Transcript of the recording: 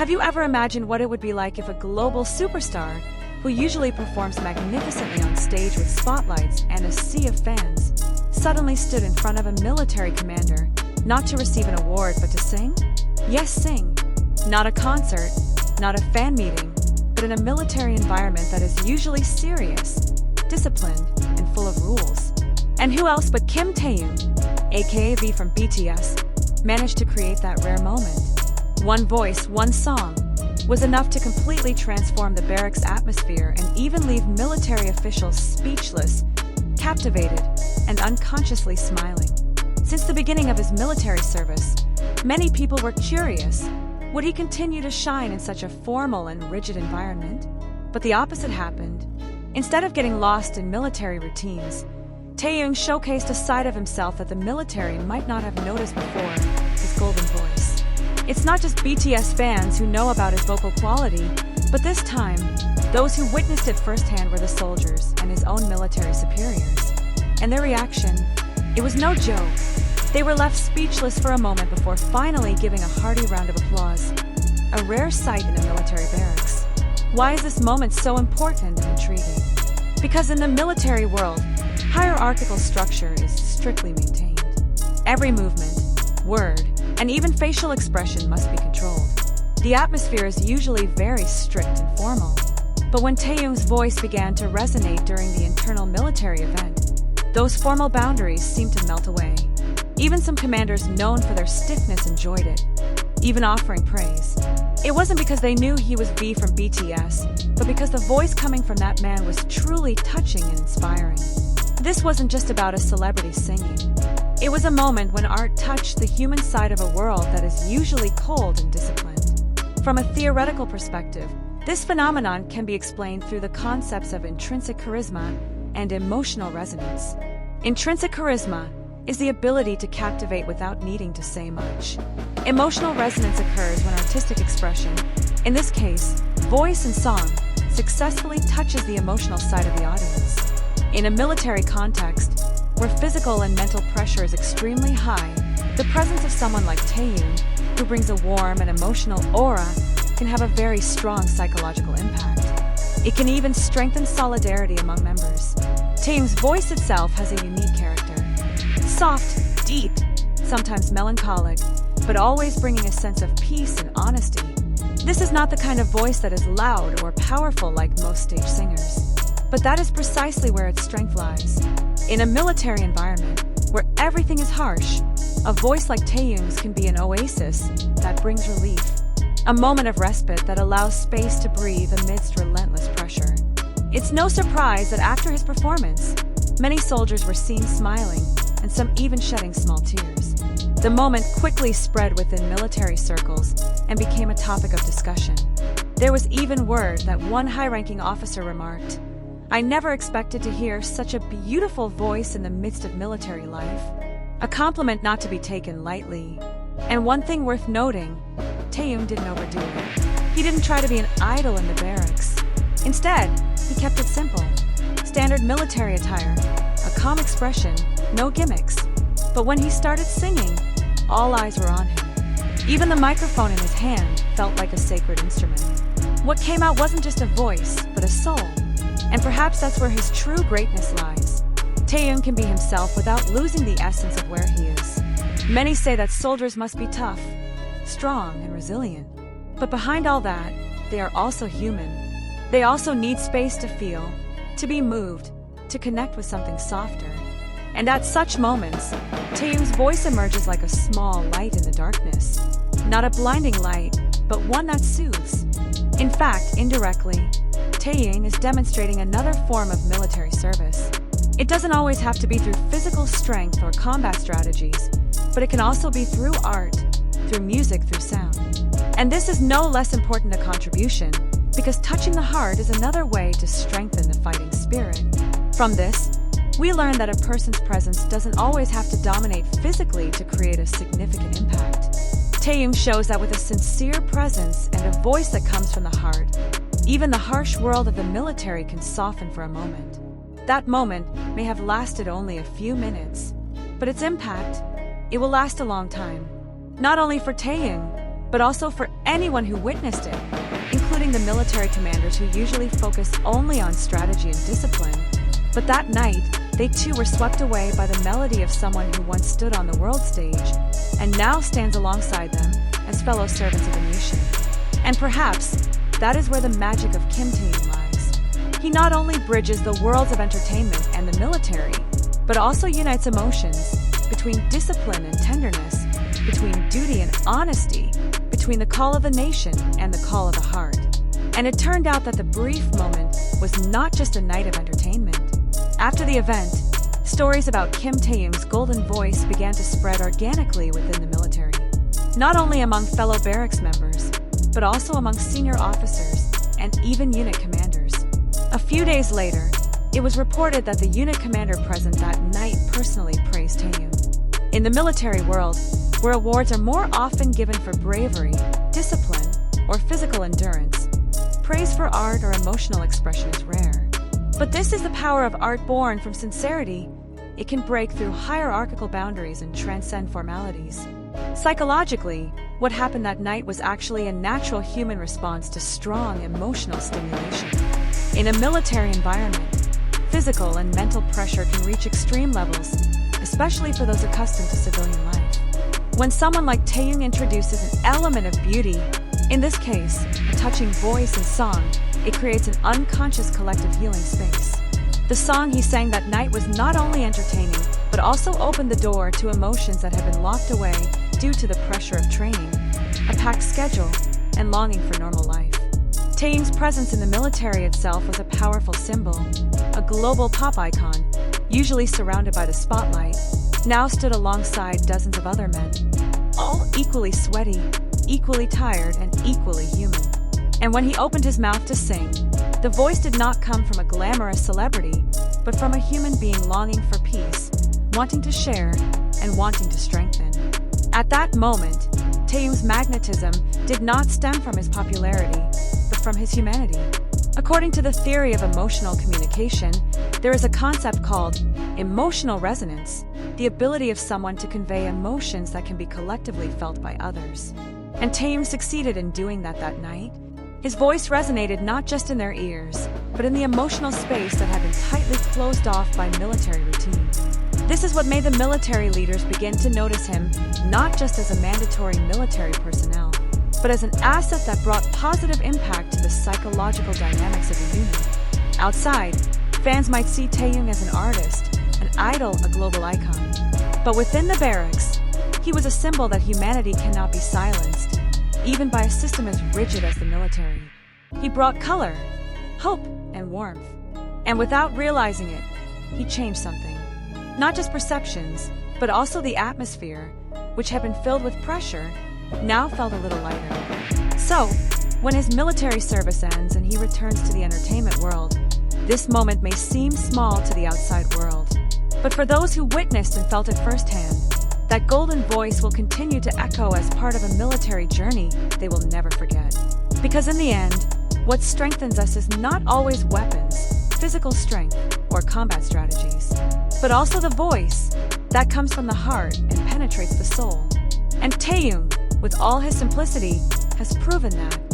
Have you ever imagined what it would be like if a global superstar, who usually performs magnificently on stage with spotlights and a sea of fans, suddenly stood in front of a military commander, not to receive an award but to sing? Yes, sing. Not a concert, not a fan meeting, but in a military environment that is usually serious, disciplined, and full of rules. And who else but Kim Taehyung, aka V from BTS, managed to create that rare moment. One voice, one song, was enough to completely transform the barracks atmosphere and even leave military officials speechless, captivated, and unconsciously smiling. Since the beginning of his military service, many people were curious, would he continue to shine in such a formal and rigid environment? But the opposite happened. Instead of getting lost in military routines, Taehyung showcased a side of himself that the military might not have noticed before, his golden voice. It's not just BTS fans who know about his vocal quality, but this time, those who witnessed it firsthand were the soldiers and his own military superiors. And their reaction, it was no joke. They were left speechless for a moment before finally giving a hearty round of applause. A rare sight in a military barracks. Why is this moment so important and intriguing? Because in the military world, hierarchical structure is strictly maintained. Every movement, word, and even facial expression must be controlled. The atmosphere is usually very strict and formal. But when Taehyung's voice began to resonate during the internal military event, those formal boundaries seemed to melt away. Even some commanders known for their stiffness enjoyed it, even offering praise. It wasn't because they knew he was V from BTS, but because the voice coming from that man was truly touching and inspiring. This wasn't just about a celebrity singing. It was a moment when art touched the human side of a world that is usually cold and disciplined. From a theoretical perspective, this phenomenon can be explained through the concepts of intrinsic charisma and emotional resonance. Intrinsic charisma is the ability to captivate without needing to say much. Emotional resonance occurs when artistic expression, in this case, voice and song, successfully touches the emotional side of the audience. In a military context, where physical and mental pressure is extremely high, the presence of someone like Taehyung, who brings a warm and emotional aura, can have a very strong psychological impact. It can even strengthen solidarity among members. Taehyung's voice itself has a unique character. Soft, deep, sometimes melancholic, but always bringing a sense of peace and honesty. This is not the kind of voice that is loud or powerful like most stage singers. But that is precisely where its strength lies. In a military environment, where everything is harsh, a voice like Taehyung's can be an oasis that brings relief. A moment of respite that allows space to breathe amidst relentless pressure. It's no surprise that after his performance, many soldiers were seen smiling, and some even shedding small tears. The moment quickly spread within military circles and became a topic of discussion. There was even word that one high-ranking officer remarked, "I never expected to hear such a beautiful voice in the midst of military life." A compliment not to be taken lightly. And one thing worth noting, Taehyung didn't overdo it. He didn't try to be an idol in the barracks. Instead, he kept it simple. Standard military attire, a calm expression, no gimmicks. But when he started singing, all eyes were on him. Even the microphone in his hand felt like a sacred instrument. What came out wasn't just a voice, but a soul. And perhaps that's where his true greatness lies. Taehyung can be himself without losing the essence of where he is. Many say that soldiers must be tough, strong, and resilient. But behind all that, they are also human. They also need space to feel, to be moved, to connect with something softer. And at such moments, Taehyung's voice emerges like a small light in the darkness. Not a blinding light, but one that soothes. In fact, indirectly, Taehyung is demonstrating another form of military service. It doesn't always have to be through physical strength or combat strategies, but it can also be through art, through music, through sound. And this is no less important a contribution, because touching the heart is another way to strengthen the fighting spirit. From this, we learn that a person's presence doesn't always have to dominate physically to create a significant impact. Taehyung shows that with a sincere presence and a voice that comes from the heart, even the harsh world of the military can soften for a moment. That moment may have lasted only a few minutes, but its impact, it will last a long time. Not only for Taehyung, but also for anyone who witnessed it, including the military commanders who usually focus only on strategy and discipline. But that night, they too were swept away by the melody of someone who once stood on the world stage and now stands alongside them as fellow servants of the nation. And perhaps that is where the magic of Kim Taehyung lies. He not only bridges the worlds of entertainment and the military, but also unites emotions between discipline and tenderness, between duty and honesty, between the call of the nation and the call of the heart. And it turned out that the brief moment was not just a night of entertainment. After the event, stories about Kim Taehyung's golden voice began to spread organically within the military, not only among fellow barracks members, but also among senior officers and even unit commanders. A few days later, it was reported that the unit commander present that night personally praised Taehyung. In the military world, where awards are more often given for bravery, discipline, or physical endurance, praise for art or emotional expression is rare. But this is the power of art born from sincerity. It can break through hierarchical boundaries and transcend formalities. Psychologically, what happened that night was actually a natural human response to strong emotional stimulation. In a military environment, physical and mental pressure can reach extreme levels, especially for those accustomed to civilian life. When someone like Taehyung introduces an element of beauty, in this case, a touching voice and song, it creates an unconscious collective healing space. The song he sang that night was not only entertaining, but also opened the door to emotions that had been locked away due to the pressure of training, a packed schedule, and longing for normal life. Taehyung's presence in the military itself was a powerful symbol. A global pop icon, usually surrounded by the spotlight, now stood alongside dozens of other men, all equally sweaty, equally tired, and equally human. And when he opened his mouth to sing, the voice did not come from a glamorous celebrity, but from a human being longing for peace, wanting to share, and wanting to strengthen. At that moment, Taehyung's magnetism did not stem from his popularity, but from his humanity. According to the theory of emotional communication, there is a concept called emotional resonance, the ability of someone to convey emotions that can be collectively felt by others. And Taehyung succeeded in doing that night. His voice resonated not just in their ears, but in the emotional space that had been tightly closed off by military routine. This is what made the military leaders begin to notice him not just as a mandatory military personnel, but as an asset that brought positive impact to the psychological dynamics of the unit. Outside, fans might see Taehyung as an artist, an idol, a global icon. But within the barracks, he was a symbol that humanity cannot be silenced, even by a system as rigid as the military. He brought color, hope, and warmth. And without realizing it, he changed something. Not just perceptions, but also the atmosphere, which had been filled with pressure, now felt a little lighter. So, when his military service ends and he returns to the entertainment world, this moment may seem small to the outside world. But for those who witnessed and felt it firsthand, that golden voice will continue to echo as part of a military journey they will never forget. Because in the end, what strengthens us is not always weapons, physical strength, or combat strategies, but also the voice that comes from the heart and penetrates the soul. And Taehyung, with all his simplicity, has proven that.